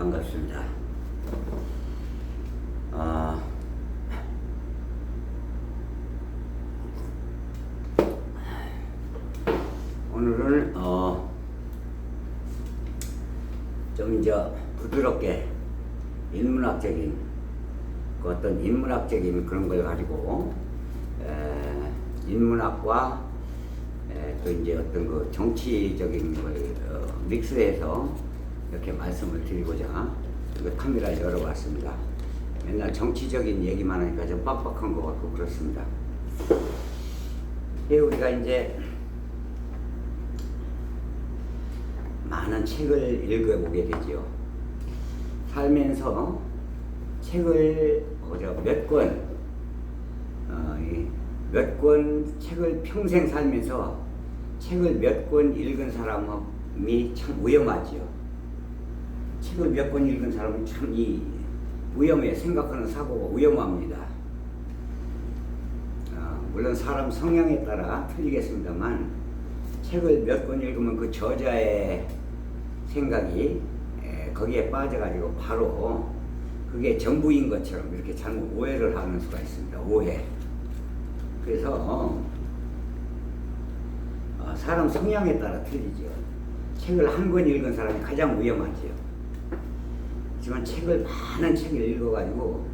반갑습니다. 어, 오늘은 좀 이제 부드럽게 인문학적인 어떤 인문학적인 그런 걸 가지고 인문학과 또 이제 어떤 그 정치적인 걸 믹스해서 이렇게 말씀을 드리고자 이거 카메라를 열어봤습니다. 맨날 정치적인 얘기만 하니까 좀 빡빡한 것 같고 그렇습니다. 우리가 이제 많은 책을 읽어보게 되지요. 살면서 책을 몇 권 책을 평생 살면서 책을 몇 권 읽은 사람이 참 위험하지요. 책을 몇 권 읽은 사람은 참 위험해. 생각하는 사고가 위험합니다. 물론 사람 성향에 따라 틀리겠습니다만 책을 몇 권 읽으면 그 저자의 생각이 거기에 빠져가지고 바로 그게 전부인 것처럼 이렇게 잘못 오해를 하는 수가 있습니다. 오해. 그래서 사람 성향에 따라 틀리죠. 책을 한 권 읽은 사람이 가장 위험하지요. 하지만 책을 많은 책을 읽어가지고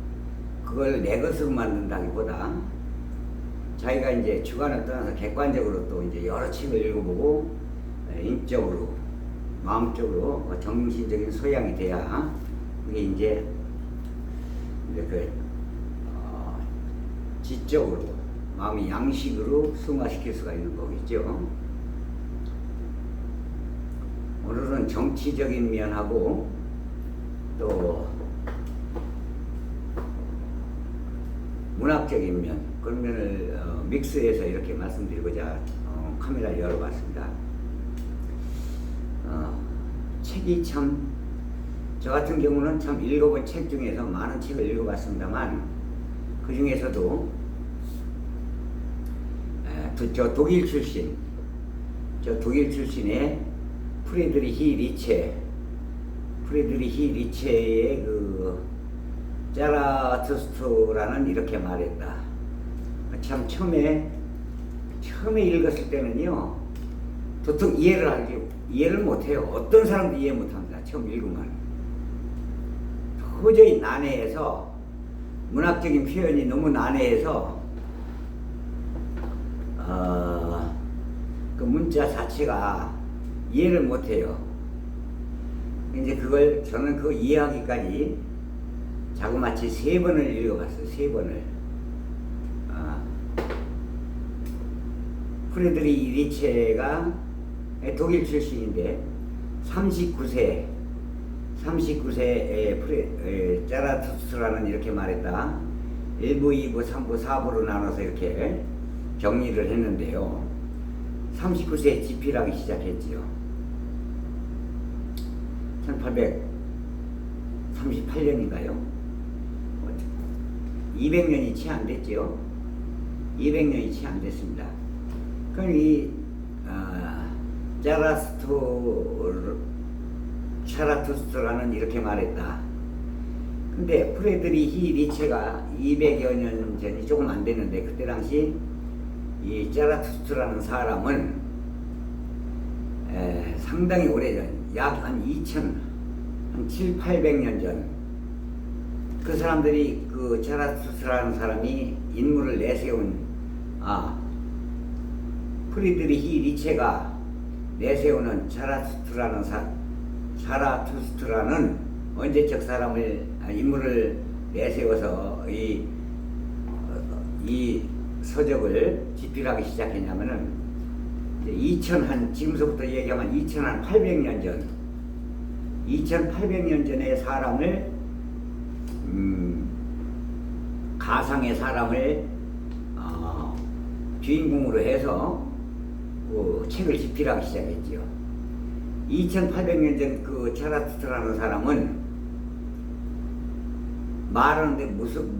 그걸 내 것으로 만든다기보다 자기가 이제 주관을 떠나서 객관적으로 또 이제 여러 책을 읽어보고 인적으로, 마음적으로 정신적인 소양이 돼야 그게 이제 그 지적으로 마음이 양식으로 승화시킬 수가 있는 거겠죠. 오늘은 정치적인 면하고 또 문학적인 면, 그런 면을 믹스해서 이렇게 말씀드리고자 카메라를 열어봤습니다. 책이 참, 저 같은 경우는 참 읽어본 책 중에서 많은 책을 읽어봤습니다만 그 중에서도 저 독일 출신의 프리드리히 리체의 그 자라투스트라는 이렇게 말했다. 참 처음에 읽었을 때는요, 도통 이해를 못해요. 어떤 사람도 이해 못합니다. 처음 읽으면 도저히 난해해서, 문학적인 표현이 너무 난해해서 그 문자 자체가 이해를 못해요. 이제 저는 그거 이해하기까지 자그마치 3번을 읽어봤어요. 3번을. 프레드리 리체가 독일 출신인데 39세에 자라투스트라는 이렇게 말했다. 1부, 2부, 3부, 4부로 나눠서 이렇게 정리를 했는데요. 39세에 집필하기 시작했지요. 1838년인가요? 200년이 채 안 됐죠. 200년이 채 안 됐습니다. 그럼 이 자라투스트라는 이렇게 말했다. 근데 프레드리히 리체가 200여 년 전이 조금 안 됐는데 그때 당시 이 자라투스트라는 사람은 상당히 오래전, 약 한 7, 800년 전, 그 사람들이 그 자라투스트라는 사람이 인물을 내세운, 프리드리히 리체가 내세우는 자라투스트라는 언제적 인물을 내세워서 이 서적을 집필하기 시작했냐면은 지금서부터 얘기하면 2800년 전의 사람을 가상의 사람을 주인공으로 해서 그 책을 집필하기 시작했지요. 2800년 전 그 자라투스트라는 사람은 말하는데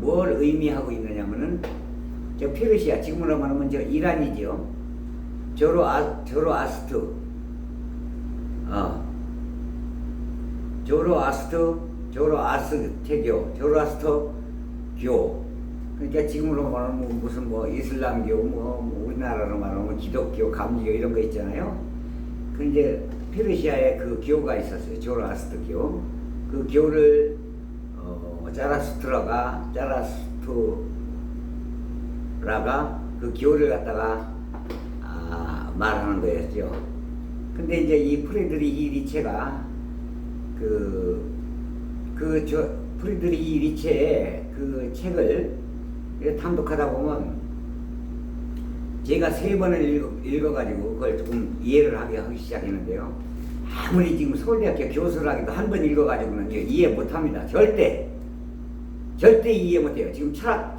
뭘 의미하고 있느냐면은 저 페르시아, 지금으로 말하면 저 이란이죠. 조로아스트 조로아스터교, 조로아스터교. 그러니까 지금으로 말하면 무슨 이슬람교, 우리나라로 말하면 기독교, 감리교 이런 거 있잖아요. 그 이제 페르시아에 그 교가 있었어요. 조로아스터교. 그 교를 자라스트라가 그 교를 갖다가 말하는 거였죠. 근데 이제 이 프리드리히 리체가 프리드리히 리체의 그 책을 탐독하다 보면 제가 3번을 읽어가지고 그걸 조금 이해를 하기 시작했는데요. 아무리 지금 서울대학교 교수를 하기도 한 번 읽어가지고는 이해 못합니다. 절대 이해 못해요. 지금 철학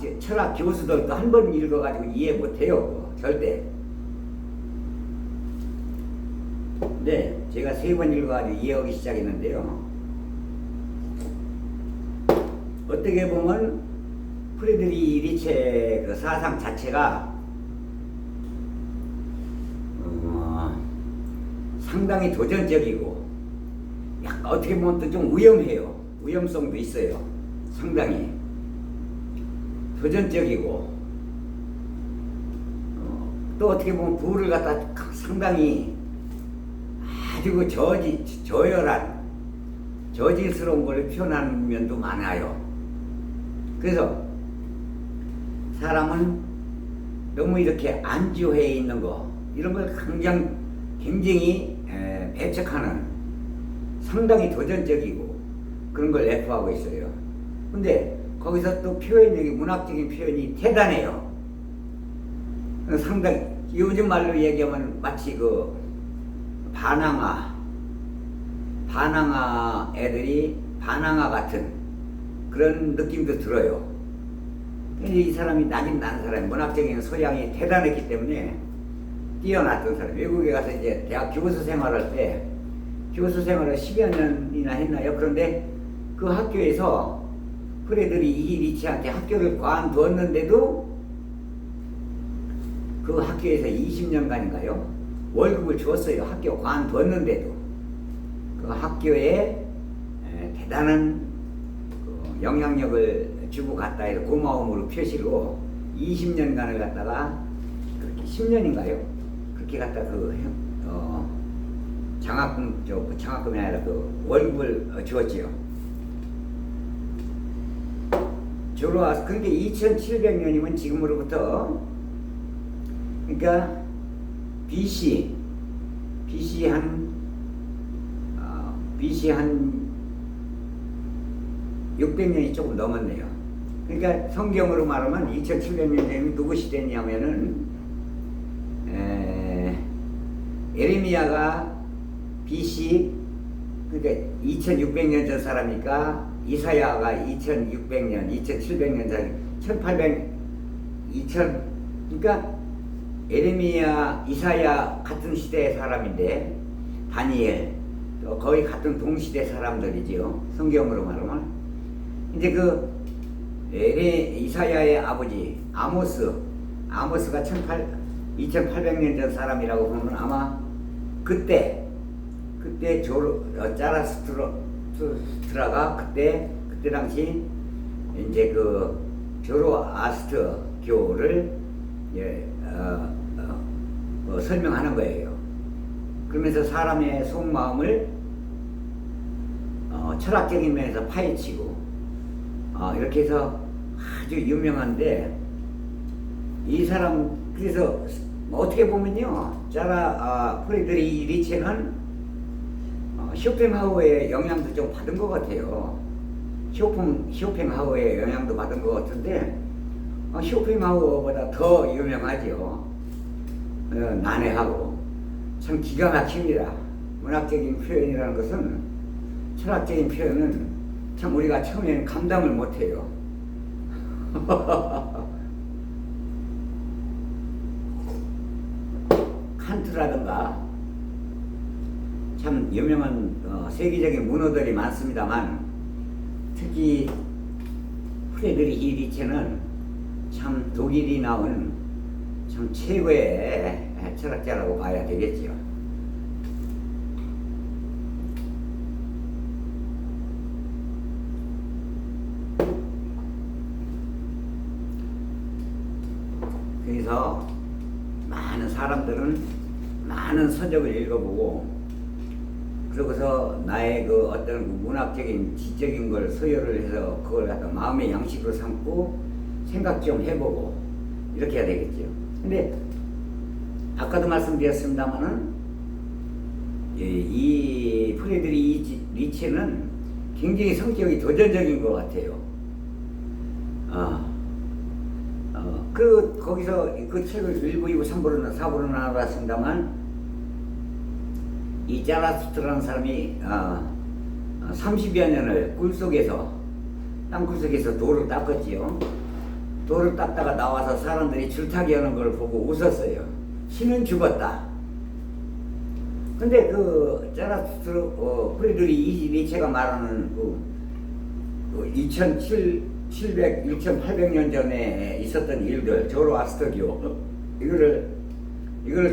교수들도 한 번 읽어가지고 이해 못해요. 절대. 네, 제가 3번 읽어가지고 이해하기 시작했는데요. 어떻게 보면 프리드리히 리체 그 사상 자체가 상당히 도전적이고 약간 어떻게 보면 또 좀 위험해요. 위험성도 있어요. 상당히 도전적이고 또 어떻게 보면 부를 갖다 상당히 아주 저열한 저질스러운 걸 표현하는 면도 많아요. 그래서 사람은 너무 이렇게 안주해 있는 거 이런 걸 굉장히 배척하는 상당히 도전적이고 그런 걸 내포하고 있어요. 근데 거기서 또 표현력이 문학적인 표현이 대단해요. 상당히 요즘 말로 얘기하면 마치 그 반항아 애들이 반항아 같은 그런 느낌도 들어요. 이 사람이 나긴 난 사람이 문학적인 소양이 대단했기 때문에 뛰어났던 사람. 외국에 가서 이제 대학 교수 생활할 때 교수 생활을 10여 년이나 했나요? 그런데 그 학교에서 프리드리히 리체한테 학교를 관두었는데도 그 학교에서 20년간인가요? 월급을 주었어요. 학교 관두었는데도 그 학교에 대단한 영향력을 주고 갔다 해서 고마움으로 표시로 20년간을 갖다가 그렇게 10년인가요? 그렇게 갖다 장학금이 아니라 그 월급을 주었지요. 그런데 2700년이면 지금으로부터 그러니까 BC 한 600년이 조금 넘었네요. 그러니까 성경으로 말하면 2700년 전이 누구 시대냐면은 에레미야가 BC 그러니까 2600년 전 사람이니까 이사야가 2600년, 2700년 전 2000 그러니까 에레미야, 이사야 같은 시대의 사람인데 다니엘 거의 같은 동시대 사람들이지요. 성경으로 말하면 이제 그 이사야의 아버지 아모스가 2800년 전 사람이라고 보면 아마 그때 자라스트라가 그때 당시 이제 그 조로아스터교를 설명하는 거예요. 그러면서 사람의 속마음을 철학적인 면에서 파헤치고 이렇게 해서 아주 유명한데 이 사람 그래서 어떻게 보면요 프리드리히 리체는 쇼펜하우어의 영향도 좀 받은 것 같아요. 쇼펜하우어의 영향도 받은 것 같은데 쇼펜하우어보다 더 유명하죠. 난해하고 참 기가 막힙니다. 문학적인 표현이라는 것은 철학적인 표현은 참 우리가 처음에는 감당을 못해요. 칸트라든가 참 유명한 세계적인 문호들이 많습니다만 특히 프리드리히 리체는 참 독일이 나온 참 최고의 철학자라고 봐야 되겠죠. 그래서 많은 사람들은 많은 서적을 읽어보고 그러고서 나의 그 어떤 그 문학적인 지적인 걸 소요를 해서 그걸 갖다 마음의 양식으로 삼고 생각 좀 해보고 이렇게 해야 되겠죠. 근데 아까도 말씀드렸습니다마는 이 프레드리히 니체는 굉장히 성격이 도전적인 것 같아요. 거기서 그 책을 1부, 2부, 3부로, 4부로 나눠봤습니다만 이 자라투스트라는 사람이 30여 년을 굴속에서 땅굴 속에서 돌을 닦았지요. 돌을 닦다가 나와서 사람들이 줄타기 하는 걸 보고 웃었어요. 신은 죽었다. 근데 그 자라투스트 프레드리히 니체가 말하는 그 2800년 전에 있었던 일들, 조로아스터교 이거를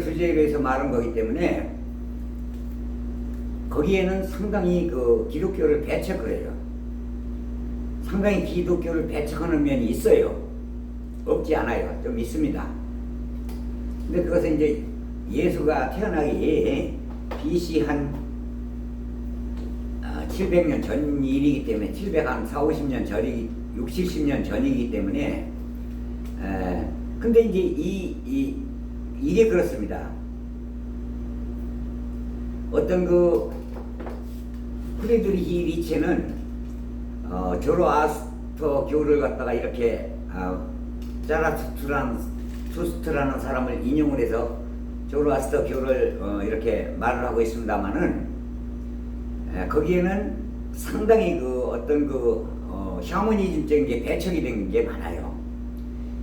주제로 해서 말한 거기 때문에 거기에는 상당히 그 기독교를 배척을 해요. 상당히 기독교를 배척하는 면이 있어요. 없지 않아요. 좀 있습니다. 근데 그것은 이제 예수가 태어나기 BC 한 700년 전 일이기 때문에 740, 50년 전이기 60, 70년 전이기 때문에 근데 이제 이게 그렇습니다. 어떤 그 프레드리히 니체는 조로아스터 교를 갖다가 이렇게 자라투스트라는 사람을 인용을 해서 조로아스터 교를 이렇게 말을 하고 있습니다만은 거기에는 상당히 그 어떤 그 샤머니즘적인 게 배척이 된 게 많아요.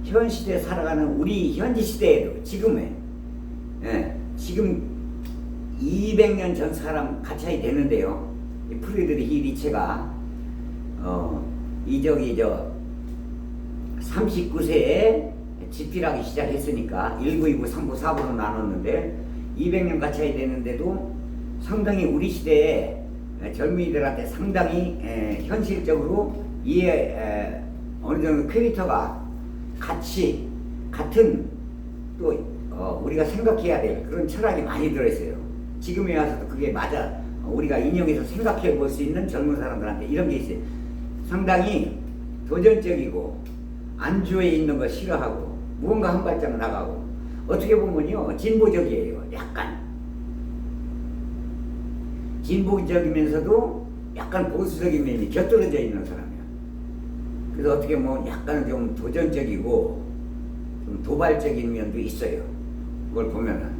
현 시대에 살아가는 우리 현지 시대에도 지금 200년 전 사람 가차이 되는데요. 이 프레드리히 니체가 39세에 집필하기 시작했으니까 1부, 2부, 3부, 4부로 나눴는데 200년 가차이 되는데도 상당히 우리 시대에 젊은이들한테 상당히 현실적으로 어느 정도 캐릭터가 같은 또 우리가 생각해야 될 그런 철학이 많이 들어있어요. 지금에 와서도 그게 맞아. 우리가 인용해서 생각해 볼 수 있는 젊은 사람들한테 이런 게 있어요. 상당히 도전적이고 안주에 있는 거 싫어하고 무언가 한 발짝 나가고 어떻게 보면요 진보적이에요. 약간 진보적이면서도 약간 보수적인 면이 곁들여져 있는 사람이야. 그래서 어떻게 보면 약간 좀 도전적이고 좀 도발적인 면도 있어요. 그걸 보면은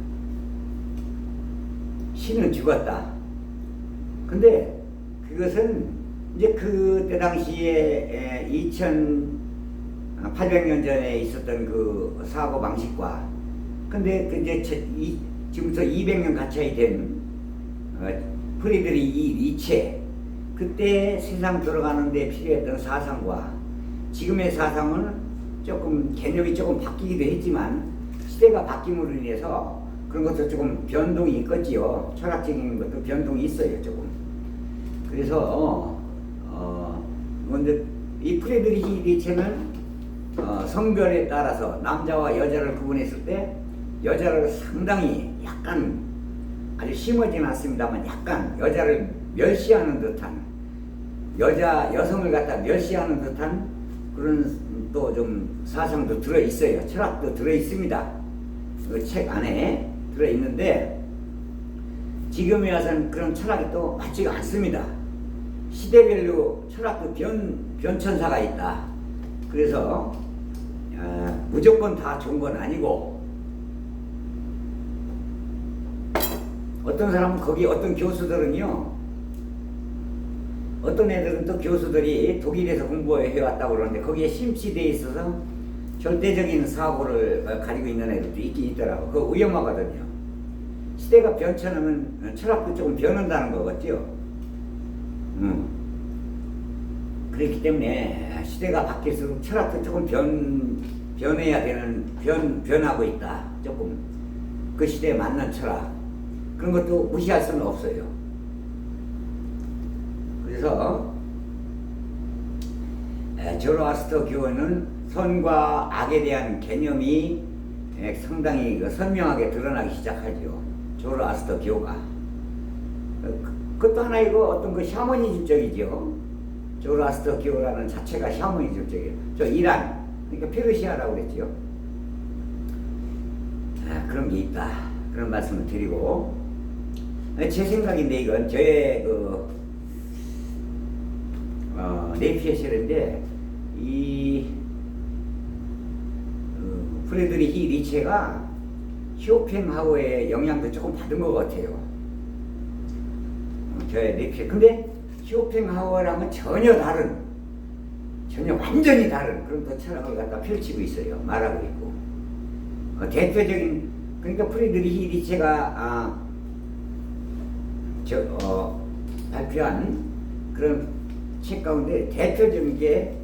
신은 죽었다. 근데 그것은 이제 그때 당시에 2800년 전에 있었던 그 사고 방식과 근데 그 이제 지금부터 200년 가차이 된 프레드리히 니체 그때 세상 들어가는데 필요했던 사상과 지금의 사상은 조금 개념이 조금 바뀌기도 했지만 시대가 바뀜으로 인해서 그런 것도 조금 변동이 있겠지요. 철학적인 것도 변동이 있어요. 조금. 그래서 먼저 이 프레드리히 니체는 성별에 따라서 남자와 여자를 구분했을 때 여자를 상당히 약간 아주 심하지는 않습니다만 약간 여자를 멸시하는 듯한 여성을 갖다 멸시하는 듯한 그런 또 좀 사상도 들어 있어요. 철학도 들어 있습니다. 그 책 안에 들어 있는데 지금에 와서는 그런 철학이 또 맞지가 않습니다. 시대별로 철학도 변천사가 있다. 그래서 무조건 다 좋은 건 아니고 어떤 사람은 거기 어떤 교수들은요 어떤 애들은 또 교수들이 독일에서 공부해왔다고 그러는데 거기에 심취되어 있어서 절대적인 사고를 가지고 있는 애들도 있긴 있더라고. 그거 위험하거든요. 시대가 변천하면 철학도 조금 변한다는 거겠죠. 그렇기 때문에 시대가 바뀔수록 철학도 조금 변해야 되는 변하고 있다. 조금 그 시대에 맞는 철학 그런 것도 무시할 수는 없어요. 그래서 조로아스터 교회는 선과 악에 대한 개념이 상당히 선명하게 드러나기 시작하죠. 조로아스터 교가. 그것도 하나 이거 어떤 그 샤머니즘적이죠. 조로아스터교라는 자체가 샤머니즘적이에요. 저 이란, 그러니까 페르시아라고 그랬죠. 그런 게 있다. 그런 말씀을 드리고, 제 생각인데 이건 저의 네피에셀인데 이 프레드리히 니체가 쇼펜하우어의 영향도 조금 받은 것 같아요. 저의 네피에. 근데 쇼펜하우어랑은 전혀 완전히 다른 그런 또 철학을 갖다 펼치고 있어요. 말하고 있고. 대표적인, 그러니까 프레드리히 니체가 발표한 그런 책 가운데 대표적인 게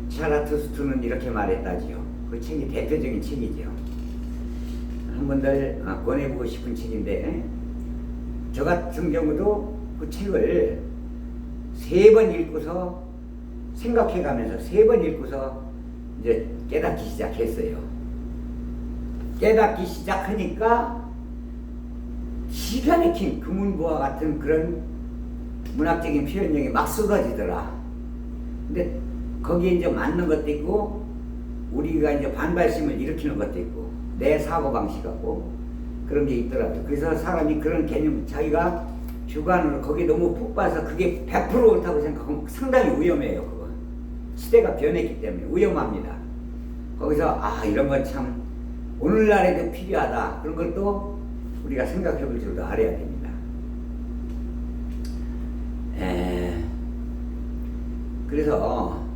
자라투스트는 이렇게 말했다지요. 그 책이 대표적인 책이죠. 한 번 더 권해보고 싶은 책인데, 저 같은 경우도 그 책을 3번 읽고서 생각해가면서 3번 읽고서 이제 깨닫기 시작했어요. 깨닫기 시작하니까 기가 막힌 금은보와 같은 그런 문학적인 표현력이 막 쏟아지더라. 근데 거기에 이제 맞는 것도 있고, 우리가 이제 반발심을 일으키는 것도 있고, 내 사고방식하고 그런 게 있더라고요. 그래서 사람이 그런 개념, 자기가 주관으로 거기에 너무 푹 빠서 그게 100% 옳다고 생각하면 상당히 위험해요. 그건 시대가 변했기 때문에 위험합니다. 거기서 이런 건 참 오늘날에도 필요하다, 그런 걸 또 우리가 생각해 볼 줄도 알아야 됩니다. 그래서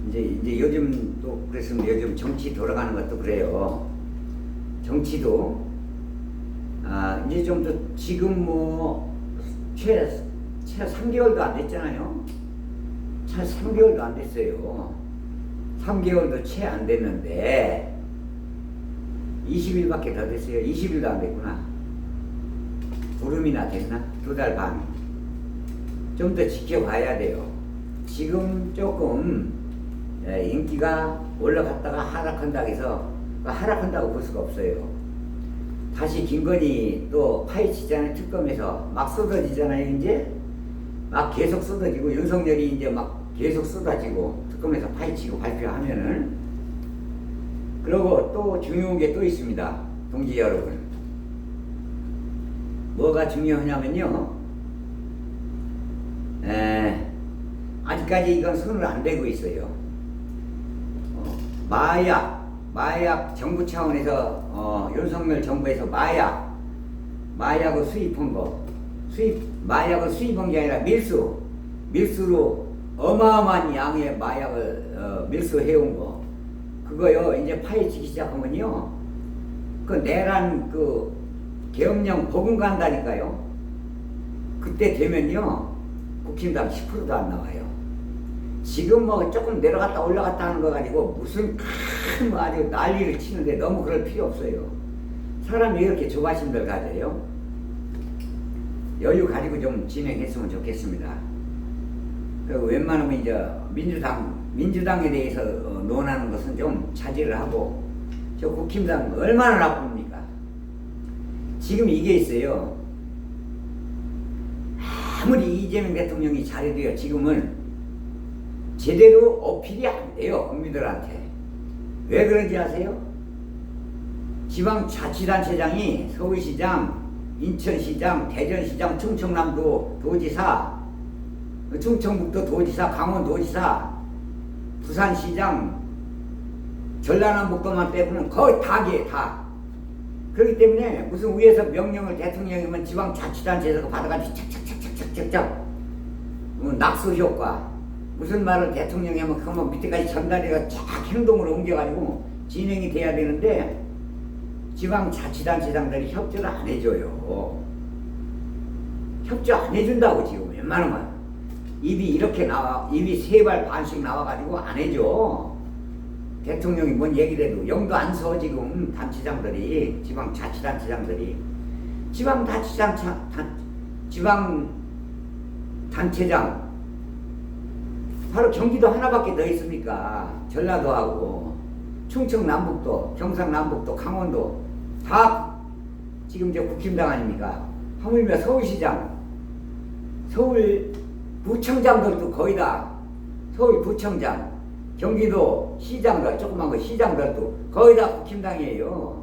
이제 요즘 또 그랬으면 요즘 정치 돌아가는 것도 그래요. 정치도 이제 좀 더 지금 채 3개월도 안 됐잖아요. 채 3개월도 안 됐어요. 3개월도 채 안 됐는데 20일밖에 더 됐어요. 20일도 안 됐구나. 보름이나 됐나? 2달 반. 좀 더 지켜봐야 돼요. 지금 조금 인기가 올라갔다가 하락한다 해서 하락한다고 볼 수가 없어요. 다시 김건희 또 파헤치잖아요. 특검에서 막 쏟아지잖아요. 이제 막 계속 쏟아지고, 윤석열이 이제 막 계속 쏟아지고, 특검에서 파헤치고 발표하면은. 그리고 또 중요한 게 또 있습니다. 동지 여러분, 뭐가 중요하냐면요, 아직까지 이건 손을 안 대고 있어요. 마약 정부 차원에서 윤석열 정부에서 마약을 수입한 거, 마약을 수입한 게 아니라 밀수로 어마어마한 양의 마약을 밀수해온 거, 그거요 이제 파헤치기 시작하면요, 그 내란 그 계엄령 복음 간다니까요. 그때 되면요 국힘당 10%도 안 나와요. 지금 조금 내려갔다 올라갔다 하는 거 가지고 무슨 큰 아주 난리를 치는데 너무 그럴 필요 없어요. 사람이 이렇게 조바심들 가져요. 여유 가지고 좀 진행했으면 좋겠습니다. 그리고 웬만하면 이제 민주당에 대해서 논하는 것은 좀 자제를 하고, 저 국힘당 얼마나 나쁩니까? 지금 이게 있어요. 아무리 이재명 대통령이 잘해도요, 지금은 제대로 어필이 안 돼요, 국민들한테. 왜 그런지 아세요? 지방자치단체장이 서울시장, 인천시장, 대전시장, 충청남도 도지사, 충청북도 도지사, 강원도지사, 부산시장, 전라남북도만 빼고는 거의 다게 다. 그렇기 때문에 무슨 위에서 명령을 대통령이면 지방자치단체에서 받아가지고 착착착착착착 낙수 효과, 무슨 말을 대통령이 하면 그거 밑에까지 전달해가 쫙 행동으로 옮겨가지고 진행이 돼야 되는데, 지방자치단체장들이 협조를 안 해줘요. 협조 안 해준다고. 지금 웬만하면 입이 이렇게 나와, 입이 3발 반씩 나와가지고 안 해줘. 대통령이 뭔 얘기를 해도 영도 안 서. 지금 단체장들이, 지방자치단체장들이, 지방단체장 바로 경기도 하나밖에 더 있습니까? 전라도하고 충청 남북도, 경상 남북도, 강원도 다 지금 저 국힘당 아닙니까? 하물며 서울시장, 서울 부청장들도 거의 다 서울 부청장, 경기도 시장들, 조그만 거 시장들도 거의 다 국힘당이에요.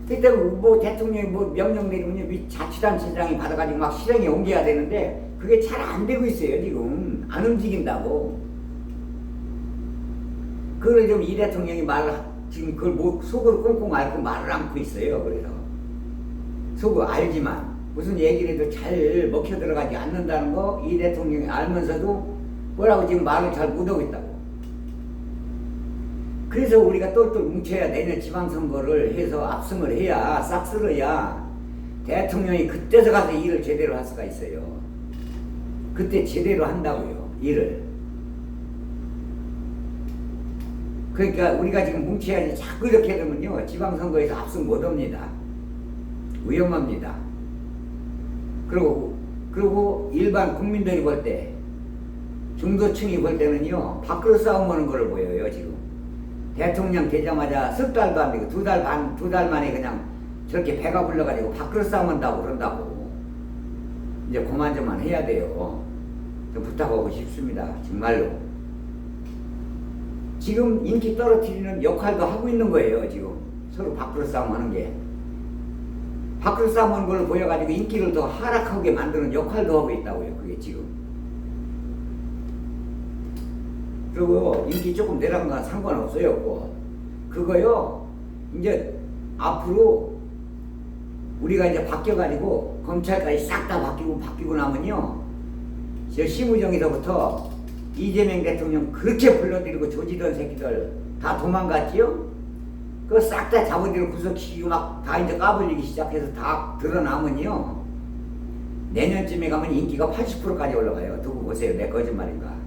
그때 뭐 대통령이 뭐 명령 내리면 자치단체장이 받아가지고 막 실행에 옮겨야 되는데 그게 잘 안 되고 있어요. 지금 안 움직인다고. 그걸 좀 이 대통령이 지금 그걸 뭐 속으로 꽁꽁 앓고 말을 않고 있어요. 그래서 속으로 알지만 무슨 얘기를 해도 잘 먹혀 들어가지 않는다는 거 이 대통령이 알면서도 뭐라고 지금 말을 잘 못하고 있다고. 그래서 우리가 똘똘 뭉쳐야 내년 지방선거를 해서 압승을 해야 싹 쓸어야 대통령이 그때서 가서 일을 제대로 할 수가 있어요. 그때 제대로 한다고요. 일을. 그러니까 우리가 지금 뭉쳐야지 자꾸 이렇게 되면요 지방선거에서 압승 못합니다. 위험합니다. 그리고 일반 국민들이 볼 때 중도층이 볼 때는요 밖으로 싸움하는 걸 보여요. 지금 대통령 되자마자 석 달도 안 되고 두 달 만에 그냥 저렇게 배가 불러가지고 밖으로 싸움한다고 그런다고. 이제 그만 해야 돼요. 좀 부탁하고 싶습니다. 정말로. 지금 인기 떨어뜨리는 역할도 하고 있는 거예요. 지금 서로 밖으로 싸움하는 게. 밖으로 싸움하는 걸 보여가지고 인기를 더 하락하게 만드는 역할도 하고 있다고요. 그게 지금. 그리고 인기 조금 내려간 건 상관없어요. 뭐. 그거요 이제 앞으로 우리가 이제 바뀌어가지고 검찰까지 싹 다 바뀌고 나면요 저 심우정에서부터 이재명 대통령 그렇게 불러들이고 조지던 새끼들 다 도망갔지요? 그거 싹 다 잡아들이고 구속시키고 막 다 이제 까불리기 시작해서 다 드러나면요 내년쯤에 가면 인기가 80%까지 올라가요. 두고 보세요. 내 거짓말인가.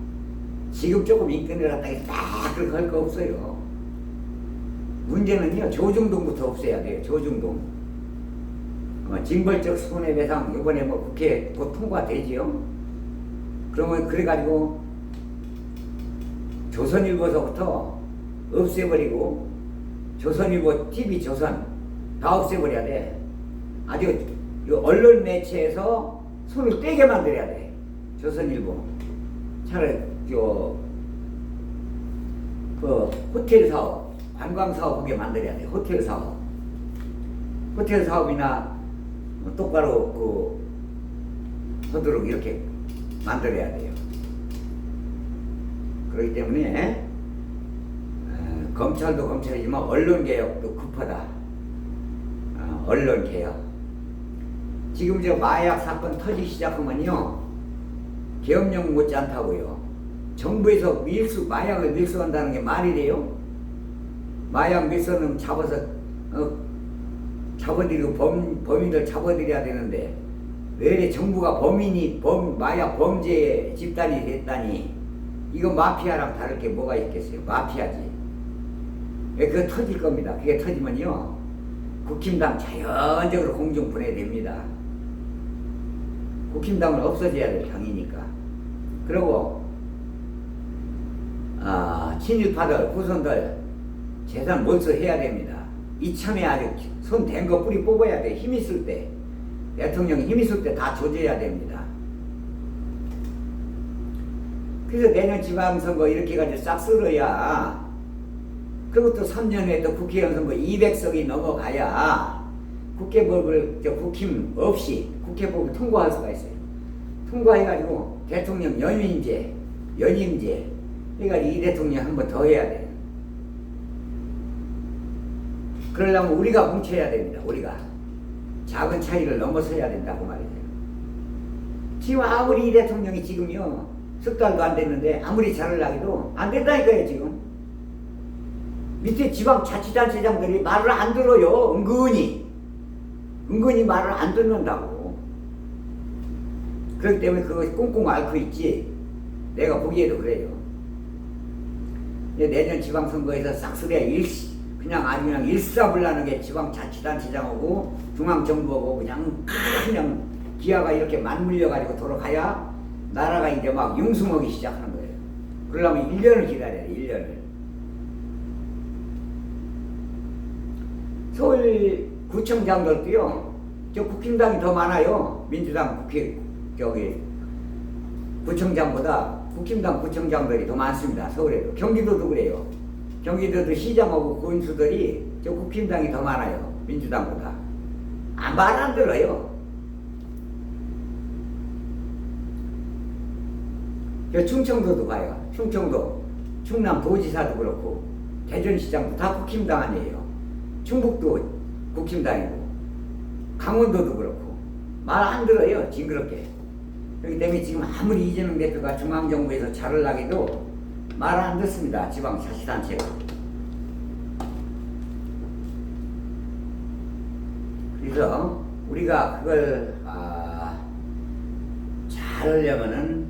지금 조금 인기를 갖다가 딱 그렇게 할 거 없어요. 문제는요 조중동부터 없애야 돼요. 조중동. 징벌적 손해배상 이번에 뭐 국회에 곧 통과되지요. 그러면 그래가지고 조선일보서부터 없애버리고 조선일보, TV조선 다 없애버려야 돼. 아주 언론 매체에서 손을 떼게 만들어야 돼. 조선일보. 차라리 그 호텔 사업, 관광 사업 그게 만들어야 돼. 호텔 사업. 호텔 사업이나 똑바로 하도록 이렇게 만들어야 돼요. 그렇기 때문에 검찰도 검찰이지만 언론개혁도 급하다. 언론개혁. 지금 저 마약 사건 터지기 시작하면요 계엄령 못지않다고요. 정부에서 마약을 밀수한다는 게 말이 돼요? 마약 밀수는 잡아서 잡아들이고 범인들 잡아들여야 되는데 왜 이래 정부가 마약 범죄 집단이 됐다니. 이거 마피아랑 다를 게 뭐가 있겠어요? 마피아지. 그거 터질 겁니다. 그게 터지면요 국힘당 자연적으로 공중 분해됩니다. 국힘당은 없어져야 될 당이니까. 그리고 친일파들 후손들 재산 몰수해야 됩니다. 이참에 아주 손 댄 거 뿌리 뽑아야 돼. 힘 있을 때. 대통령이 힘 있을 때 다 조져야 됩니다. 그래서 내년 지방선거 이렇게 가지고 싹 쓸어야, 그리고 또 3년 후에 또 국회의원 선거 200석이 넘어가야 국회법을 국힘 없이 국회법을 통과할 수가 있어요. 통과해가지고 대통령 연임제 그러니까 이 대통령 한 번 더 해야 돼요. 그러려면 우리가 뭉쳐야 됩니다. 우리가 작은 차이를 넘어서야 된다고 말이에요. 지금 아무리 이 대통령이 지금요 석 달도 안 됐는데 아무리 잘하려고 안 된다니까요. 지금 밑에 지방 자치단체장들이 말을 안 들어요. 은근히 말을 안 듣는다고. 그렇기 때문에 그거 꽁꽁 앓고 있지. 내가 보기에도 그래요. 내년 지방선거에서 싹쓸이야 그냥 일사불란하게 게 지방자치단체장하고 중앙정부하고 그냥 기아가 이렇게 맞물려가지고 돌아가야 나라가 이제 막 융숭하기 시작하는 거예요. 그러려면 1년을 기다려야 돼. 1년을. 서울 구청장들도요, 저 국힘당이 더 많아요. 민주당 구청장보다 국힘당 구청장들이 더 많습니다. 서울에도. 경기도도 그래요. 경기도도 시장하고 군수들이 저 국힘당이 더 많아요. 민주당보다. 말 안 들어요. 저 충청도도 봐요. 충청도. 충남도지사도 그렇고 대전시장도 다 국힘당 아니에요. 충북도 국힘당이고 강원도도 그렇고 말 안 들어요. 징그럽게. 그렇기 때문에 지금 아무리 이재명 대표가 중앙정부에서 잘하려고 말 안 듣습니다. 지방자치단체가. 그래서 우리가 그걸 잘하려면은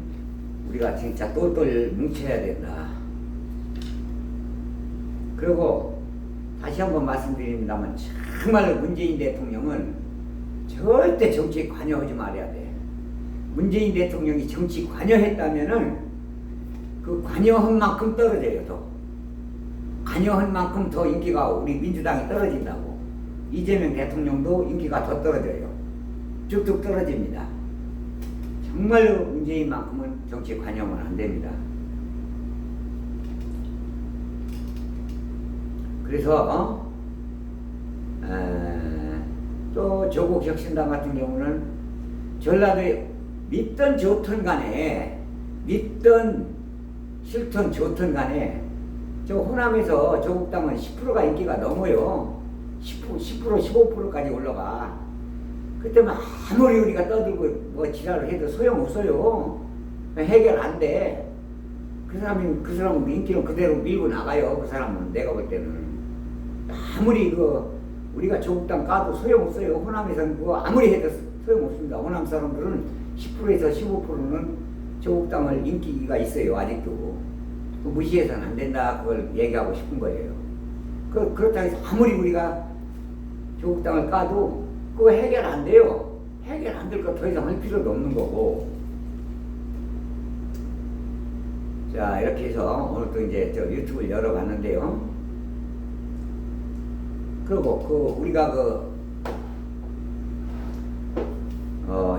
우리가 진짜 똘똘 뭉쳐야 된다. 그리고 다시 한번 말씀드립니다만 정말 문재인 대통령은 절대 정치에 관여하지 말아야 돼. 문재인 대통령이 정치 관여했다면은 그 관여한 만큼 떨어져요. 더 관여한 만큼 더 인기가 우리 민주당이 떨어진다고. 이재명 대통령도 인기가 더 떨어져요. 쭉쭉 떨어집니다. 정말로 문재인만큼은 정치에 관여하면 안 됩니다. 그래서 또 조국 혁신당 같은 경우는 전라도에 믿든 좋든 간에 믿든 싫든 좋든 간에 저 호남에서 조국당은 10%가 인기가 넘어요. 10%, 15%까지 올라가. 그때만 아무리 우리가 떠들고 뭐 지랄을 해도 소용없어요. 해결 안 돼. 그 사람은 인기는 그대로 밀고 나가요. 그 사람은 내가 볼 때는. 아무리 우리가 조국당 까도 소용없어요. 호남에서는 그거 아무리 해도 소용없습니다. 호남 사람들은 10%에서 15%는 조국당을 인기가 있어요. 아직도. 무시해서는 안 된다. 그걸 얘기하고 싶은 거예요. 그렇다고 해서 아무리 우리가 조국당을 까도 그거 해결 안 돼요. 해결 안 될 거 더 이상 할 필요도 없는 거고. 자, 이렇게 해서 오늘 또 이제 저 유튜브를 열어봤는데요. 그리고 우리가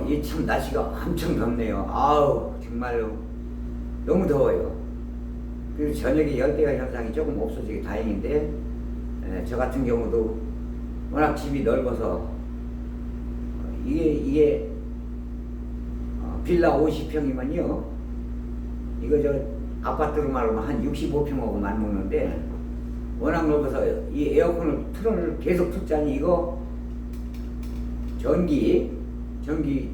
이 참 날씨가 엄청 덥네요. 아우, 정말로 너무 더워요. 그리고 저녁에 열대야 현상이 조금 없어지기 다행인데, 저 같은 경우도 워낙 집이 넓어서 이게 빌라 50평이면요, 이거 저 아파트로 말하면 한 65평하고 맞먹는데 워낙 넓어서 이 에어컨을 계속 틀자니 이거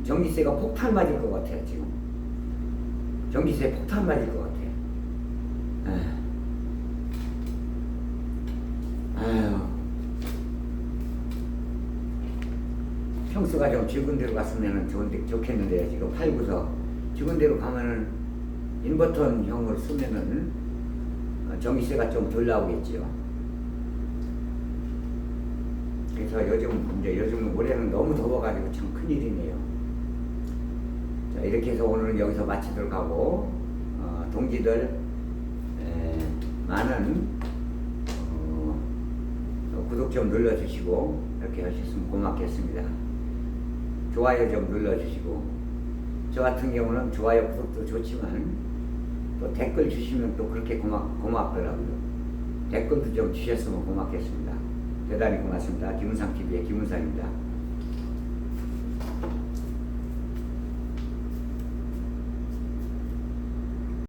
전기세가 폭탄 맞을 것 같아요. 지금 전기세 폭탄 맞을 것 같아요. 아유, 평수가 좀 적은 데로 갔으면 좋겠는데요. 지금 팔고서 적은 데로 가면은 인버터형으로 쓰면은 전기세가 좀 덜 나오겠지요. 그래서 요즘 올해는 너무 더워가지고 참 큰일이네요. 자, 이렇게 해서 오늘은 여기서 마치도록 하고, 동지들 많은 구독 좀 눌러주시고 이렇게 하셨으면 고맙겠습니다. 좋아요 좀 눌러주시고, 저 같은 경우는 좋아요 구독도 좋지만 또 댓글 주시면 또 그렇게 고맙더라고요. 댓글도 좀 주셨으면 고맙겠습니다. 대단히 고맙습니다. 김은상TV의 김은상입니다.